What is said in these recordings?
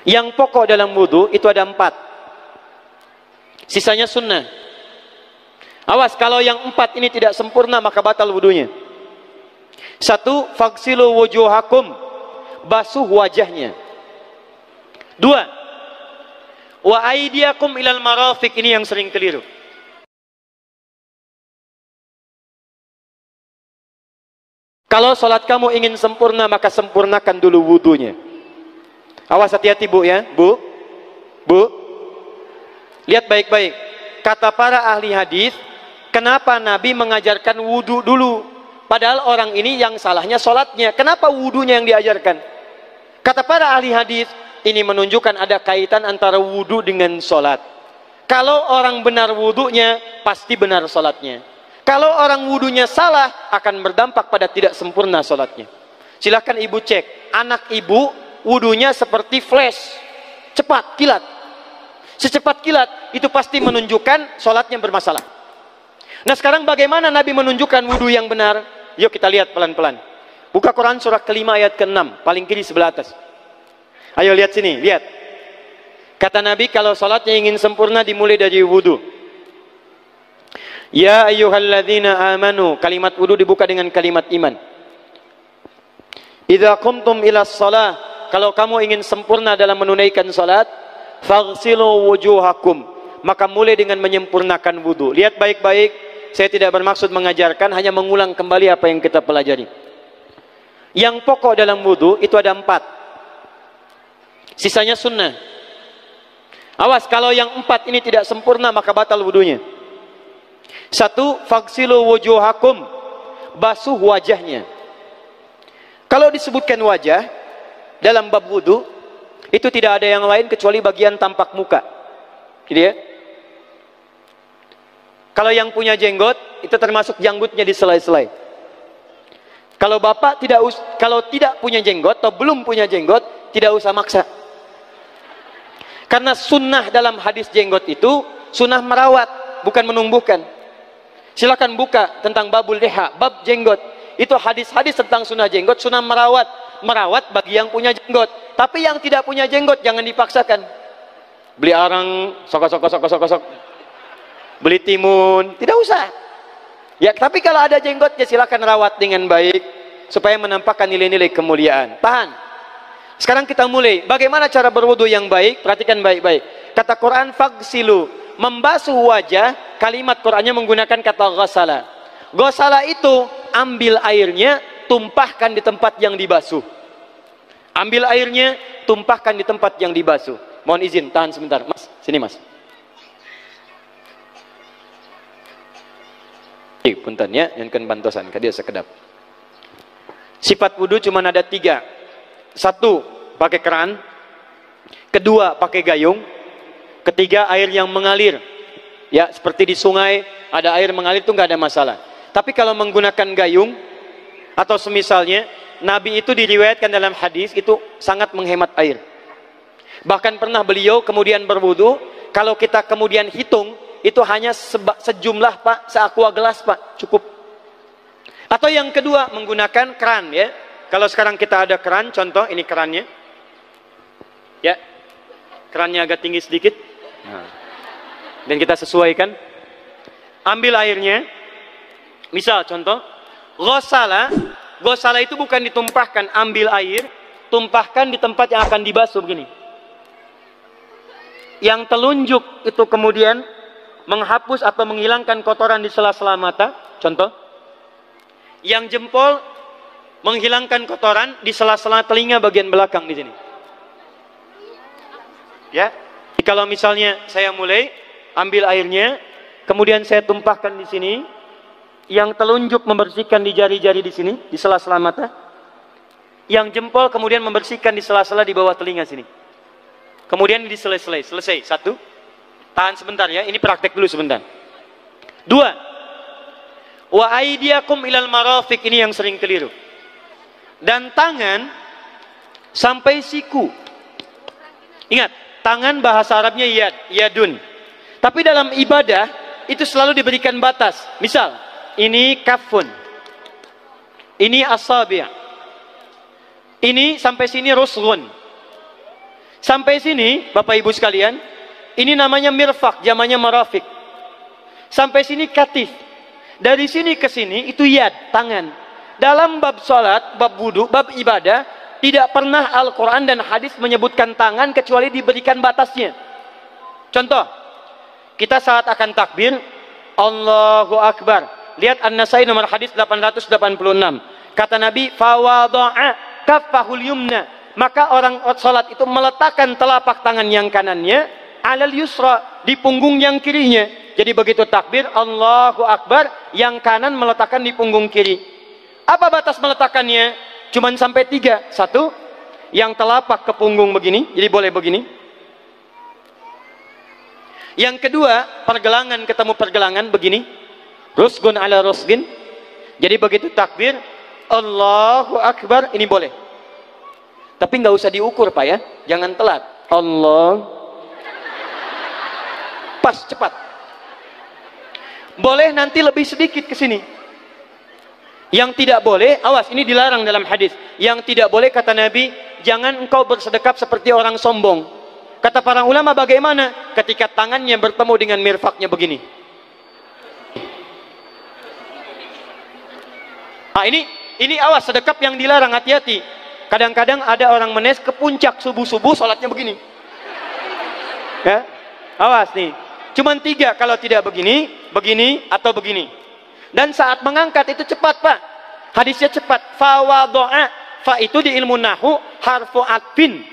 Yang pokok dalam wudu itu ada 4. Sisanya sunnah. Awas, kalau yang 4 ini tidak sempurna maka batal wudunya. 1. Faghsilu wujuhakum, basuh wajahnya. 2. Wa aydiyakum ilal marafiq, ini yang sering keliru. Kalau sholat kamu ingin sempurna maka sempurnakan dulu wudunya. Awas, hati-hati bu ya, bu. Lihat baik-baik. Kata para ahli hadis, kenapa Nabi mengajarkan wudu dulu? Padahal orang ini yang salahnya sholatnya. Kenapa wudunya yang diajarkan? Kata para ahli hadis, ini menunjukkan ada kaitan antara wudu dengan sholat. Kalau orang benar wudunya, pasti benar sholatnya. Kalau orang wudunya salah, akan berdampak pada tidak sempurna sholatnya. Silahkan ibu cek, anak ibu wudunya seperti flash, cepat, kilat. Secepat kilat, itu pasti menunjukkan sholatnya bermasalah. Nah sekarang bagaimana Nabi menunjukkan wudu yang benar? Yuk kita lihat pelan-pelan. Buka Quran surah kelima ayat ke-6, paling kiri sebelah atas. Ayo lihat sini, lihat. Kata Nabi, kalau sholatnya ingin sempurna dimulai dari wudu. Ya ayyuhalladzina amanu, kalimat wudu dibuka dengan kalimat iman. Idza qumtum ila shalah, kalau kamu ingin sempurna dalam menunaikan salat, faghsilu wujuhakum, maka mulai dengan menyempurnakan wudu. Lihat baik-baik, saya tidak bermaksud mengajarkan, hanya mengulang kembali apa yang kita pelajari. Yang pokok dalam wudu itu ada 4. Sisanya sunnah. Awas, kalau yang 4 ini tidak sempurna maka batal wudunya. 1. Faghsilu wujuhakum, basuh wajahnya. Kalau disebutkan wajah dalam bab wudu, itu tidak ada yang lain kecuali bagian tampak muka, gitu ya. Kalau yang punya jenggot, itu termasuk janggutnya di selai-selai. Kalau bapak kalau tidak punya jenggot atau belum punya jenggot, tidak usah maksa. Karena sunnah dalam hadis jenggot itu sunnah merawat, bukan menumbuhkan. Silakan buka tentang babul liha, bab jenggot. Itu hadis-hadis tentang sunnah jenggot, sunnah merawat bagi yang punya jenggot. Tapi yang tidak punya jenggot jangan dipaksakan. Beli arang, sok. Beli timun, tidak usah. Ya, tapi kalau ada jenggot ya silakan rawat dengan baik supaya menampakkan nilai-nilai kemuliaan. Tahan. Sekarang kita mulai. Bagaimana cara berwudu yang baik? Perhatikan baik-baik. Kata Quran faghsilu, membasuh wajah, kalimat Qurannya menggunakan kata ghasala. Ghasala itu ambil airnya, tumpahkan di tempat yang dibasuh. Ambil airnya, tumpahkan di tempat yang dibasuh. Mohon izin, tahan sebentar. Mas, sini mas. Punten ya, yang kan bantosan, kadia sekedap. Sifat wudu cuma ada 3. 1, pakai keran. 2, pakai gayung. 3, air yang mengalir. Ya, seperti di sungai ada air mengalir itu nggak ada masalah. Tapi kalau menggunakan gayung atau semisalnya, Nabi itu diriwayatkan dalam hadis itu sangat menghemat air. Bahkan pernah beliau kemudian berwudu, kalau kita kemudian hitung itu hanya sejumlah pak, seaqua gelas pak, cukup. Atau yang kedua menggunakan keran ya. Kalau sekarang kita ada keran, contoh ini kerannya. Ya. Kerannya agak tinggi sedikit. Nah. Dan kita sesuaikan. Ambil airnya. Misal contoh, ghasala itu bukan ditumpahkan, ambil air, tumpahkan di tempat yang akan dibasuh begini. Yang telunjuk itu kemudian menghapus atau menghilangkan kotoran di sela-sela mata, contoh. Yang jempol menghilangkan kotoran di sela-sela telinga bagian belakang di sini. Ya. Jadi kalau misalnya saya mulai ambil airnya, kemudian saya tumpahkan di sini, yang telunjuk membersihkan di jari-jari di sini, di sela-sela mata. Yang jempol kemudian membersihkan di sela-sela di bawah telinga sini. Kemudian di selesai. 1. Tahan sebentar ya, ini praktek dulu sebentar. 2. Wa aydiyakum ilal marafiq, ini yang sering keliru. Dan tangan sampai siku. Ingat, tangan bahasa Arabnya yadun. Tapi dalam ibadah itu selalu diberikan batas. Misal, ini kafun, ini asabi', ini sampai sini ruslun. Sampai sini, Bapak Ibu sekalian, ini namanya mirfaq, zamannya marafiq. Sampai sini katif. Dari sini ke sini itu yad, tangan. Dalam bab salat, bab wudu, bab ibadah, tidak pernah Al-Quran dan hadis menyebutkan tangan kecuali diberikan batasnya. Contoh, kita saat akan takbir, Allahu Akbar. Lihat An-Nasai nomor hadis 886. Kata Nabi, fawadu'a kaffahul yumna. Maka orang salat itu meletakkan telapak tangan yang kanannya alal yusra, di punggung yang kirinya. Jadi begitu takbir, Allahu Akbar, yang kanan meletakkan di punggung kiri. Apa batas meletakkannya? Cuman sampai 3. 1, yang telapak ke punggung begini, jadi boleh begini. Yang kedua, pergelangan ketemu pergelangan begini. Rusgun ala rusgin. Jadi begitu takbir, Allahu Akbar, ini boleh. Tapi nggak usah diukur Pak ya, jangan telat. Allah. Pas, cepat. Boleh nanti lebih sedikit ke sini. Yang tidak boleh, awas, ini dilarang dalam hadis. Yang tidak boleh kata Nabi, jangan engkau bersedekap seperti orang sombong. Kata para ulama bagaimana? Ketika tangannya bertemu dengan mirfaknya begini. Ah, ini awas, sedekap yang dilarang, hati-hati. Kadang-kadang ada orang menes ke puncak subuh-subuh sholatnya begini. Ya, awas nih. Cuman 3, kalau tidak begini, begini, atau begini. Dan saat mengangkat itu cepat Pak. Hadisnya cepat. Fawadu'a. Fa itu di ilmu nahu harfu atfin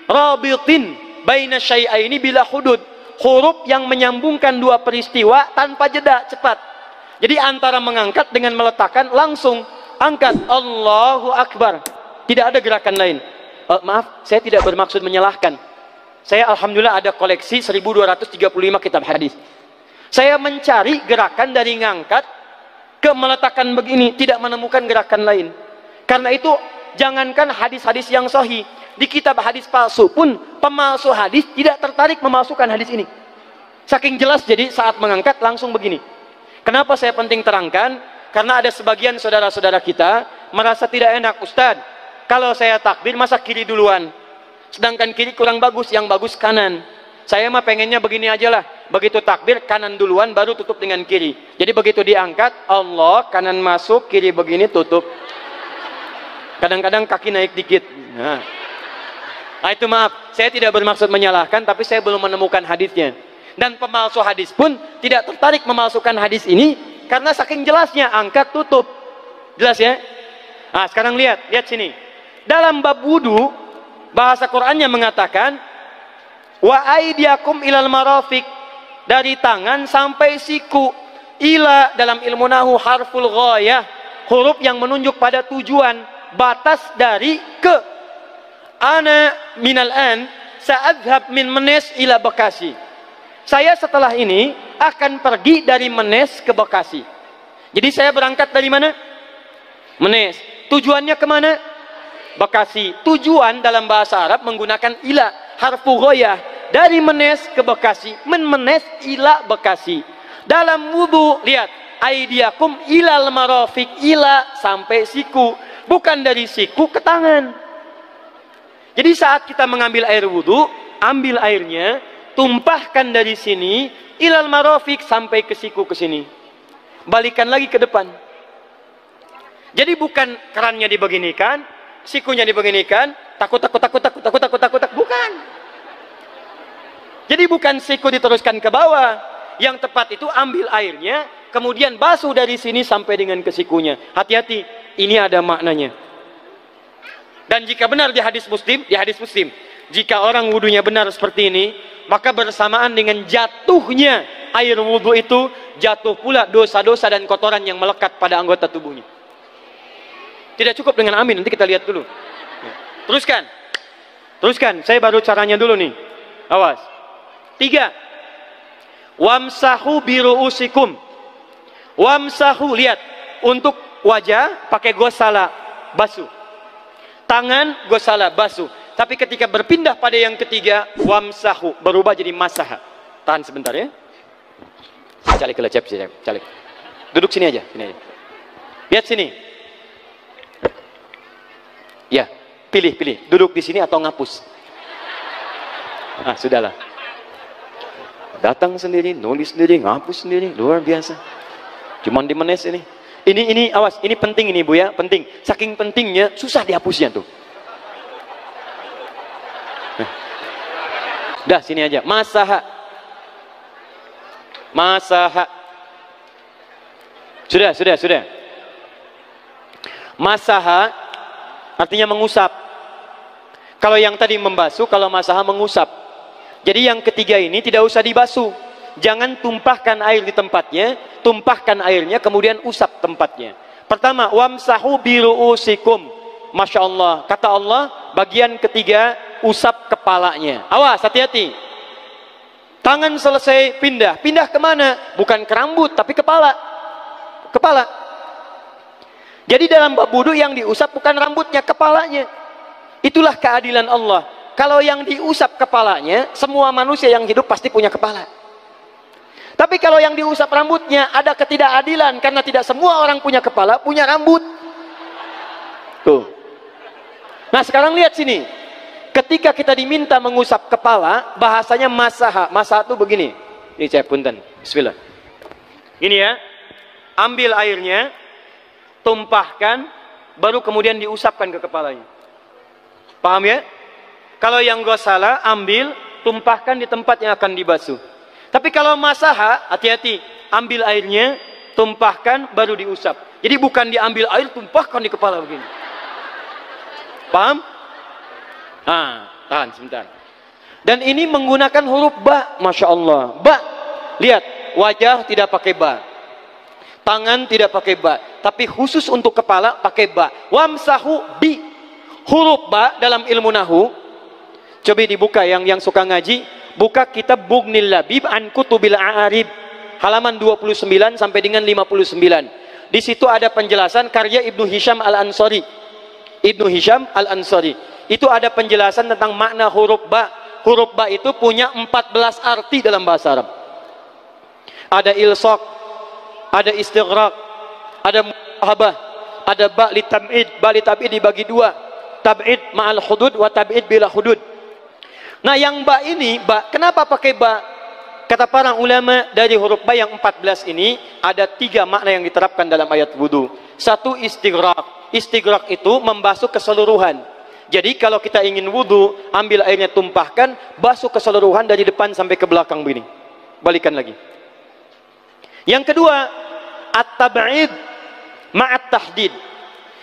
rabitin baina syai'aini bila hudud. Huruf yang menyambungkan dua peristiwa tanpa jeda, cepat. Jadi antara mengangkat dengan meletakkan, langsung angkat Allahu Akbar. Tidak ada gerakan lain. Maaf, saya tidak bermaksud menyalahkan. Saya alhamdulillah ada koleksi 1235 kitab hadis. Saya mencari gerakan dari ngangkat ke meletakkan begini, tidak menemukan gerakan lain. Karena itu jangankan hadis-hadis yang sahih, di kitab hadis palsu pun pemalsu hadis tidak tertarik memalsukan hadis ini. Saking jelas, jadi saat mengangkat langsung begini. Kenapa saya penting terangkan? Karena ada sebagian saudara-saudara kita merasa tidak enak, Ustadz, kalau saya takbir masa kiri duluan, sedangkan kiri kurang bagus, yang bagus kanan. Saya mah pengennya begini aja lah, begitu takbir kanan duluan baru tutup dengan kiri. Jadi begitu diangkat Allah, kanan masuk, kiri begini tutup. Kadang-kadang kaki naik dikit. Nah, itu maaf, saya tidak bermaksud menyalahkan, tapi saya belum menemukan hadisnya. Dan pemalsu hadis pun tidak tertarik memalsukan hadis ini karena saking jelasnya, angkat tutup. Jelas ya? Nah, sekarang lihat sini. Dalam bab wudu, bahasa Qur'annya mengatakan wa aidiakum ilal marafiq, dari tangan sampai siku. Ila dalam ilmu nahu harful ghayah, huruf yang menunjuk pada tujuan, batas dari ke. Ana minal an sa'adhab min Menes ila Bekasi. Saya setelah ini akan pergi dari Menes ke Bekasi. Jadi saya berangkat dari mana? Menes. Tujuannya kemana? Bekasi. Tujuan dalam bahasa Arab menggunakan ila, harfu ghayah. Dari Menes ke Bekasi. Menes ila Bekasi. Dalam wudu, lihat. Aidiakum ilal marafiq, ila sampai siku. Bukan dari siku ke tangan. Jadi saat kita mengambil air wudu, ambil airnya, tumpahkan dari sini ilal marafiq sampai ke siku ke sini. Balikan lagi ke depan. Jadi bukan kerannya dibeginikan, sikunya dibeginikan, takut, bukan. Jadi bukan siku diteruskan ke bawah. Yang tepat itu ambil airnya, kemudian basuh dari sini sampai dengan ke sikunya. Hati-hati, ini ada maknanya. Dan jika benar di hadis Muslim, jika orang wudunya benar seperti ini, maka bersamaan dengan jatuhnya air wudu itu, jatuh pula dosa-dosa dan kotoran yang melekat pada anggota tubuhnya. Tidak cukup dengan amin, nanti kita lihat dulu. Teruskan, saya baru caranya dulu nih. Awas. 3. Wamsahu biru'usikum. Wamsahu, lihat. Untuk wajah pakai gosala, basuh. Tangan gosala, basuh. Tapi ketika berpindah pada yang ketiga, wamsahu, berubah jadi masaha. Tahan sebentar ya. Calik ke lecep, calik. Duduk sini aja, Lihat sini. Ya, pilih. Duduk di sini atau ngapus. Ah, sudahlah. Datang sendiri, nulis sendiri, ngapus sendiri, luar biasa. Cuman di menes ini. Ini awas, ini penting ini Bu ya, penting. Saking pentingnya susah dihapusnya tuh. Dah sini aja. Masaha. Masaha. Sudah. Masaha artinya mengusap. Kalau yang tadi membasuh, kalau masaha mengusap. Jadi yang ketiga ini tidak usah dibasuh. Jangan tumpahkan air di tempatnya, tumpahkan airnya kemudian usap tempatnya. Pertama, wamsahu biru'usikum. Masya Allah, kata Allah, bagian ketiga usap kepalanya. Awas, hati-hati. Tangan selesai pindah kemana? Bukan ke rambut, tapi kepala. Jadi dalam bab wudu yang diusap bukan rambutnya, kepalanya. Itulah keadilan Allah. Kalau yang diusap kepalanya, semua manusia yang hidup pasti punya kepala. Tapi kalau yang diusap rambutnya, ada ketidakadilan karena tidak semua orang punya kepala, punya rambut. Tuh. Nah, sekarang lihat sini. Ketika kita diminta mengusap kepala, bahasanya masaha. Masaha itu begini. Ini saya punten. Bismillah. Ini ya. Ambil airnya, tumpahkan, baru kemudian diusapkan ke kepalanya. Paham ya? Kalau yang gosala, ambil, tumpahkan di tempat yang akan dibasuh. Tapi kalau masaha, hati-hati. Ambil airnya, tumpahkan, baru diusap. Jadi bukan diambil air, tumpahkan di kepala begini. Paham? Ah, tahan sebentar. Dan ini menggunakan huruf ba, Masya Allah. Ba, lihat, wajah tidak pakai ba, tangan tidak pakai ba, tapi khusus untuk kepala pakai ba. Wamsahu bi, huruf ba dalam ilmu nahu. Coba dibuka yang suka ngaji, buka kitab Bughnil Labib an Kutubil A'arib, halaman 29 sampai dengan 59. Di situ ada penjelasan karya Ibnu Hisham Al-Ansari. Ibnu Hisham Al-Ansari. Itu ada penjelasan tentang makna huruf ba. Huruf ba itu punya 14 arti dalam bahasa Arab. Ada ilsaq, ada istighraq, ada muhabah, ada ba li tab'id. Ba li tab'id dibagi dua. Tab'id ma'al hudud wa tab'id bila hudud. Nah, yang ba ini, ba, kenapa pakai ba? Kata para ulama, dari huruf ba yang 14 ini ada 3 makna yang diterapkan dalam ayat wudu. Satu, istighraq. Istighraq itu membasuh keseluruhan. Jadi kalau kita ingin wudu, ambil airnya, tumpahkan, basuh keseluruhan dari depan sampai ke belakang begini. Balikan lagi. Yang kedua, at-tab'id ma'at tahdid.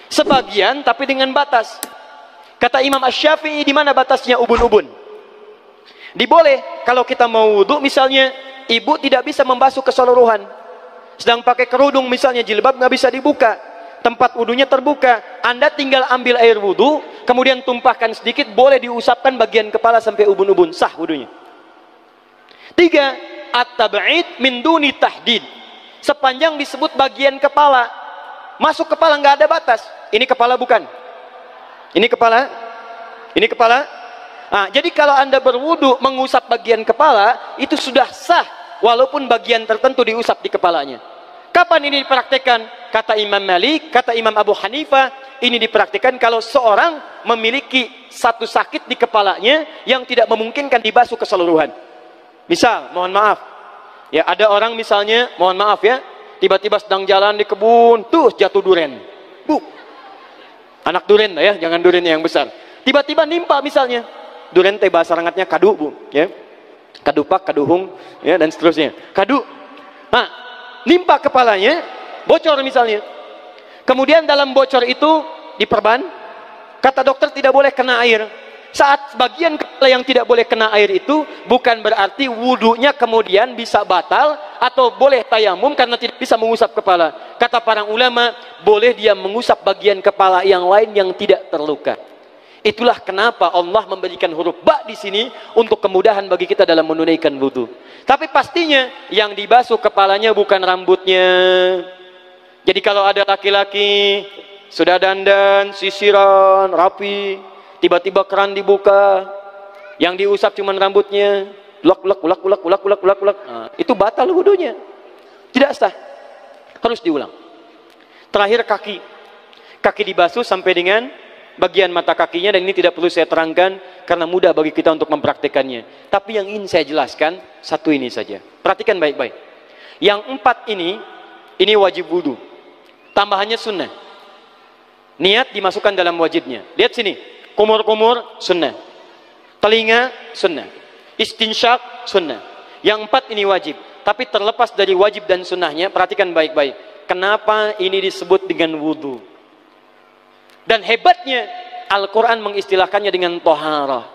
Sebagian tapi dengan batas. Kata Imam Asy-Syafi'i, di mana batasnya? Ubun-ubun. Diboleh kalau kita mau wudu, misalnya ibu tidak bisa membasuh keseluruhan, sedang pakai kerudung misalnya, jilbab nggak bisa dibuka, tempat wudunya terbuka, Anda tinggal ambil air wudu, kemudian tumpahkan sedikit, boleh diusapkan bagian kepala sampai ubun-ubun, sah wudunya. 3, at-tab'id min duni tahdid. Sepanjang disebut bagian kepala, masuk kepala nggak ada batas. Ini kepala bukan? Ini kepala? Ini kepala? Nah, jadi kalau Anda berwudu mengusap bagian kepala, itu sudah sah walaupun bagian tertentu diusap di kepalanya. Kapan ini dipraktikkan? Kata Imam Malik, kata Imam Abu Hanifah, ini dipraktikkan kalau seorang memiliki satu sakit di kepalanya yang tidak memungkinkan dibasuh keseluruhan. Misal, mohon maaf, ya ada orang misalnya, mohon maaf ya, tiba-tiba sedang jalan di kebun, tuh jatuh duren. Bu, anak duren ya, jangan duren yang besar. Tiba-tiba nimpa misalnya. Duren teh bahasa rangatnya kadu, Bu, ya. Kadupak, kaduhung, ya, dan seterusnya. Kadu. Nah, nimpa kepalanya, bocor misalnya. Kemudian dalam bocor itu diperban, kata dokter tidak boleh kena air. Saat bagian kepala yang tidak boleh kena air itu, bukan berarti wudunya kemudian bisa batal atau boleh tayamum karena tidak bisa mengusap kepala. Kata para ulama, boleh dia mengusap bagian kepala yang lain yang tidak terluka. Itulah kenapa Allah memberikan huruf ba di sini untuk kemudahan bagi kita dalam menunaikan wudu. Tapi pastinya yang dibasuh kepalanya bukan rambutnya. Jadi kalau ada laki-laki sudah dandan, sisiran, rapi, tiba-tiba keran dibuka, yang diusap cuma rambutnya, ulak. Nah, itu batal wudunya. Tidak sah. Harus diulang. Terakhir kaki. Kaki dibasuh sampai dengan bagian mata kakinya, dan ini tidak perlu saya terangkan karena mudah bagi kita untuk mempraktekannya. Tapi yang ingin saya jelaskan satu ini saja. Perhatikan baik-baik. Yang 4 ini wajib wudu. Tambahannya sunnah. Niat dimasukkan dalam wajibnya. Lihat sini, kumur-kumur sunnah, telinga sunnah, istinsyak sunnah. Yang 4 ini wajib. Tapi terlepas dari wajib dan sunnahnya, perhatikan baik-baik. Kenapa ini disebut dengan wudu? Dan hebatnya Al-Quran mengistilahkannya dengan toharah.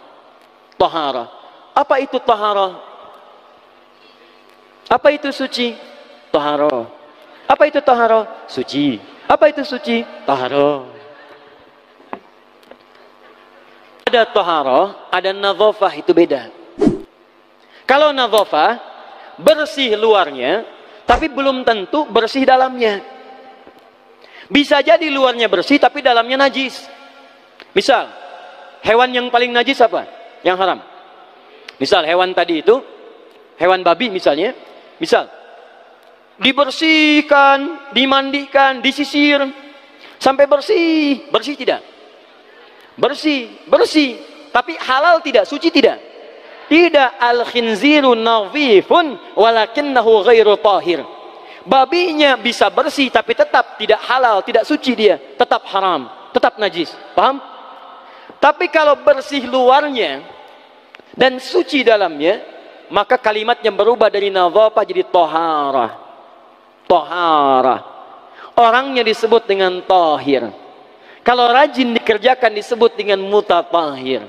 Toharah. Apa itu toharah? Apa itu suci? Toharah. Apa itu toharah? Suci. Apa itu suci? Toharah. Ada toharah, ada nadhafah, itu beda. Kalau nadhafah, bersih luarnya, tapi belum tentu bersih dalamnya. Bisa jadi luarnya bersih tapi dalamnya najis. Misal, hewan yang paling najis apa? Yang haram. Misal hewan tadi itu, hewan babi misalnya, misal dibersihkan, dimandikan, disisir sampai bersih. Bersih tidak? Bersih, bersih. Tapi halal tidak? Suci tidak? Tidak. Al-khinziru nadhifun walakinnahu ghairu tahir. Babinya bisa bersih tapi tetap tidak halal, tidak suci dia, tetap haram, tetap najis. Paham? Tapi kalau bersih luarnya dan suci dalamnya, maka kalimatnya berubah dari nadhafah jadi toharah. Toharah. Orangnya disebut dengan tahir. Kalau rajin dikerjakan disebut dengan mutatahhir.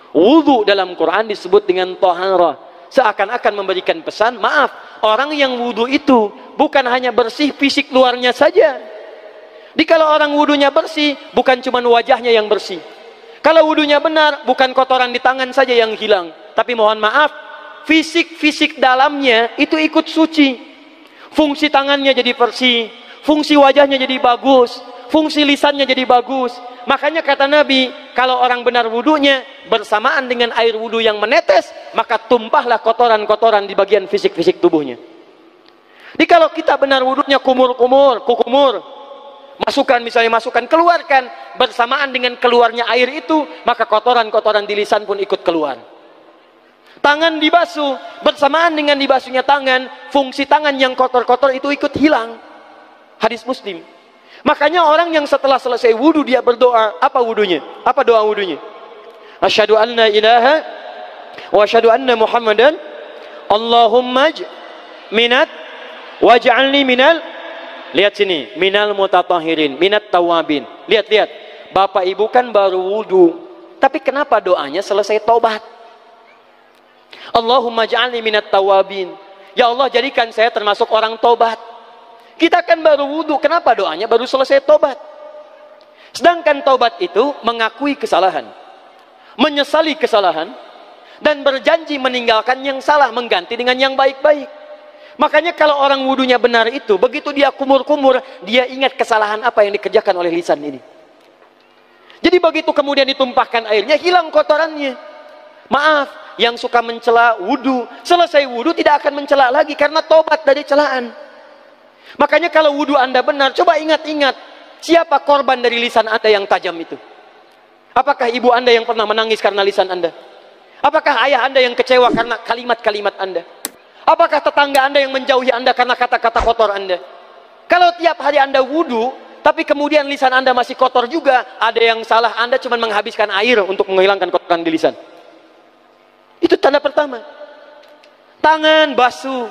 Wudu dalam Quran disebut dengan toharah. Seakan-akan memberikan pesan, maaf, orang yang wudu itu bukan hanya bersih fisik luarnya saja. Jadi kalau orang wudunya bersih, bukan cuma wajahnya yang bersih. Kalau wudunya benar, bukan kotoran di tangan saja yang hilang. Tapi mohon maaf, fisik dalamnya itu ikut suci. Fungsi tangannya jadi bersih, fungsi wajahnya jadi bagus, fungsi lisannya jadi bagus. Makanya kata Nabi, kalau orang benar wudunya bersamaan dengan air wudu yang menetes, maka tumpahlah kotoran-kotoran di bagian fisik-fisik tubuhnya. Jadi kalau kita benar wudunya kumur-kumur, kukumur, masukkan, misalnya masukkan, keluarkan, bersamaan dengan keluarnya air itu, maka kotoran-kotoran di lisan pun ikut keluar. Tangan dibasuh, bersamaan dengan dibasuhnya tangan, fungsi tangan yang kotor-kotor itu ikut hilang. Hadis Muslim. Makanya orang yang setelah selesai wudu dia berdoa, apa wudunya? Apa doa wudunya? Asyhadu anna ilaha wa asyhadu anna Muhammadan Allahumma minat waj'alni minal, lihat sini, minal mutatahhirin, minat tawabin. Lihat. Bapak Ibu kan baru wudu, tapi kenapa doanya selesai taubat? Allahumma ja'alni minat tawabin. Ya Allah, jadikan saya termasuk orang taubat. Kita kan baru wudu, kenapa doanya baru selesai tobat? Sedangkan tobat itu mengakui kesalahan, menyesali kesalahan, dan berjanji meninggalkan yang salah, mengganti dengan yang baik-baik. Makanya kalau orang wudunya benar itu, begitu dia kumur-kumur, dia ingat kesalahan apa yang dikerjakan oleh lisan ini. Jadi begitu kemudian ditumpahkan airnya, hilang kotorannya. Maaf, yang suka mencela wudu, selesai wudu tidak akan mencela lagi karena tobat dari celaan. Makanya kalau wudu Anda benar, coba ingat-ingat, siapa korban dari lisan Anda yang tajam itu? Apakah ibu Anda yang pernah menangis karena lisan Anda? Apakah ayah Anda yang kecewa karena kalimat-kalimat Anda? Apakah tetangga Anda yang menjauhi Anda karena kata-kata kotor Anda? Kalau tiap hari Anda wudu, tapi kemudian lisan Anda masih kotor juga, ada yang salah, Anda cuma menghabiskan air untuk menghilangkan kotoran di lisan. Itu tanda pertama. Tangan basuh.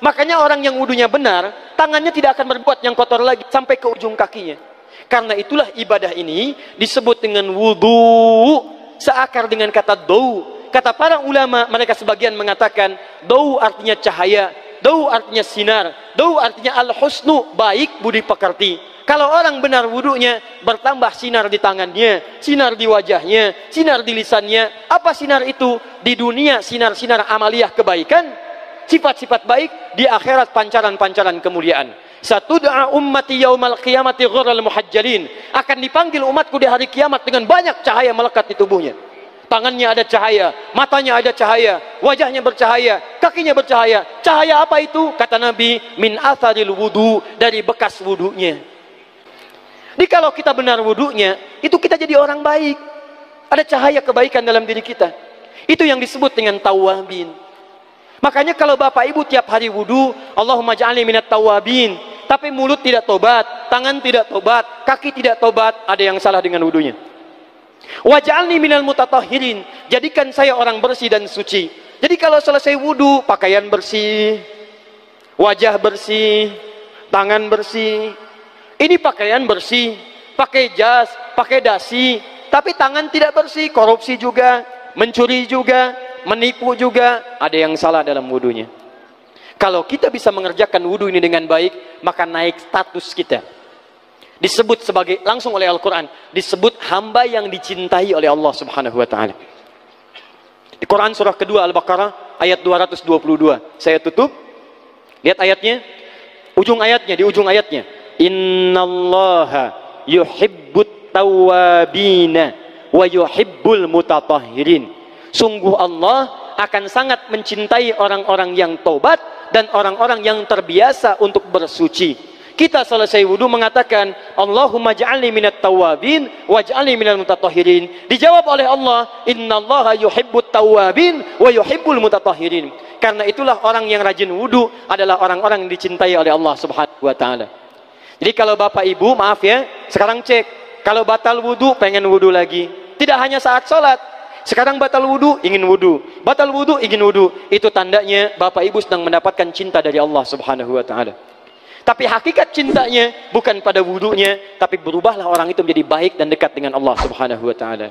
Makanya orang yang wudunya benar, tangannya tidak akan berbuat yang kotor lagi sampai ke ujung kakinya. Karena itulah ibadah ini disebut dengan wudu, seakar dengan kata dau. Kata para ulama, mereka sebagian mengatakan dau artinya cahaya, dau artinya sinar, dau artinya al-husnu, baik budi pekerti. Kalau orang benar wudunya, bertambah sinar di tangannya, sinar di wajahnya, sinar di lisannya. Apa sinar itu? Di dunia sinar-sinar amaliyah kebaikan, sifat-sifat baik, di akhirat pancaran-pancaran kemuliaan. Satud'a ummati yaumal qiyamati ghurral muhajjalin. Akan dipanggil umatku di hari kiamat dengan banyak cahaya melekat di tubuhnya. Tangannya ada cahaya, matanya ada cahaya, wajahnya bercahaya, kakinya bercahaya. Cahaya apa itu? Kata Nabi, min atharil wudu, dari bekas wudunya. Jadi kalau kita benar wudunya, itu kita jadi orang baik. Ada cahaya kebaikan dalam diri kita. Itu yang disebut dengan tawabin. Makanya kalau bapak ibu tiap hari wudu, Allahumma ja'alni minat tawabin, tapi mulut tidak tobat, tangan tidak tobat, kaki tidak tobat, ada yang salah dengan wudunya. Waj'alni minal mutatahhirin, jadikan saya orang bersih dan suci. Jadi kalau selesai wudu, pakaian bersih, wajah bersih, tangan bersih. Ini pakaian bersih, pakai jas, pakai dasi, tapi tangan tidak bersih, korupsi juga, mencuri juga, menipu juga, ada yang salah dalam wudunya. Kalau kita bisa mengerjakan wudu ini dengan baik, maka naik status kita. Disebut sebagai, langsung oleh Al-Quran, disebut hamba yang dicintai oleh Allah subhanahu wa ta'ala. Di Quran surah kedua Al-Baqarah ayat 222. Saya tutup. Lihat ayatnya. Di ujung ayatnya. Innallaha yuhibbut tawwabina wa yuhibbul mutatahhirin. Sungguh Allah akan sangat mencintai orang-orang yang tobat dan orang-orang yang terbiasa untuk bersuci. Kita selesai wudu mengatakan Allahumma ja'alni minat tawabin waj'alni minal mutatahhirin. Dijawab oleh Allah, innallaha yuhibbut tawabin wa yuhibbul mutatahhirin. Karena itulah orang yang rajin wudu adalah orang-orang yang dicintai oleh Allah subhanahu wa ta'ala. Jadi kalau bapak ibu, maaf ya, sekarang cek, kalau batal wudu pengen wudu lagi. Tidak hanya saat sholat, sekarang batal wudu ingin wudu, batal wudu ingin wudu. Itu tandanya bapak ibu sedang mendapatkan cinta dari Allah subhanahu wa ta'ala. Tapi hakikat cintanya bukan pada wudunya, tapi berubahlah orang itu menjadi baik dan dekat dengan Allah subhanahu wa ta'ala.